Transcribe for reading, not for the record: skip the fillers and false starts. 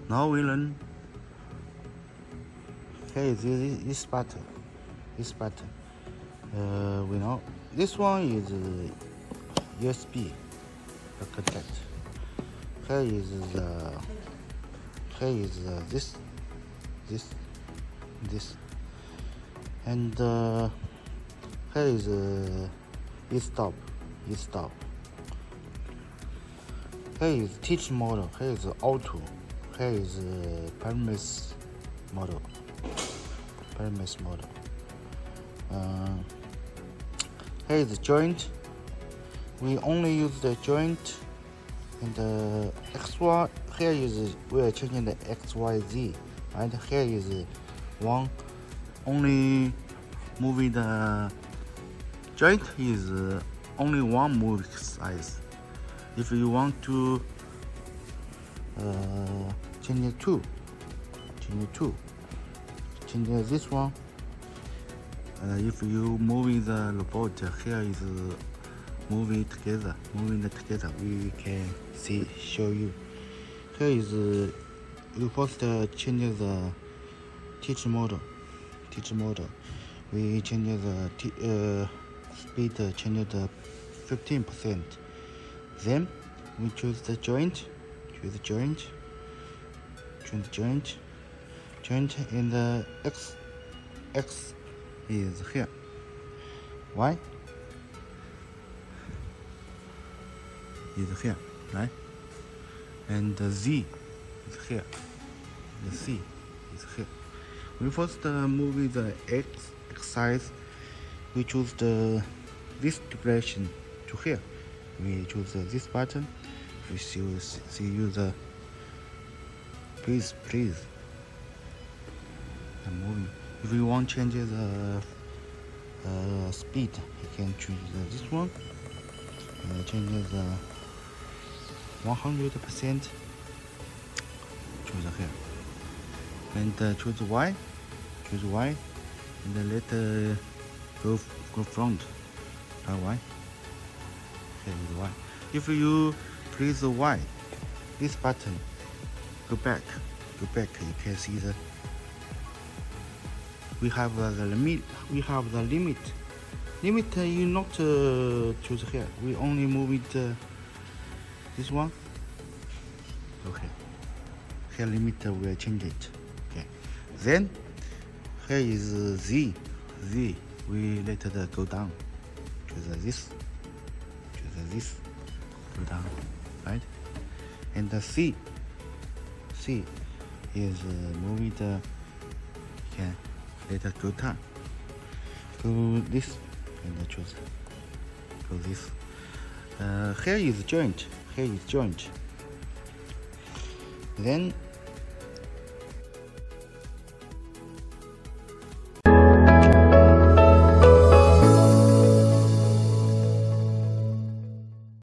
Now we learn. Here is this button. This button. We know this one is USB contact. Here is this, and here is stop. Here is teach model. Here is auto. Here is parameter model. Here is the joint. We only use the joint, and the XY. Here is we are changing the XYZ, and here is one. Only moving the joint is only one move size. If you want to change this one. If you move the robot, here is moving it together. We can show you. Here is you first change the teach model. We change the speed, change the 15%. Then we choose the joint. And the X is here. Y is here, right? And the Z is here. The C is here. We first move the X size. We choose this direction to here. We choose this button. We see you the please. I'm moving. If you want to change the speed, you can choose this one. Change the 100%. Choose here. And choose Y. And let go front. Try Y. Here is Y. If you press the Y, this button, go back. You can see the. We have the limit. Limit you not choose here. We only move it this one. Okay. Here limit will change it. Okay. Then here is Z. We let it go down. Choose this. Go down. Right. And the C is move it. Can let it go down. Go this and choose. Go this. Here is joint. Then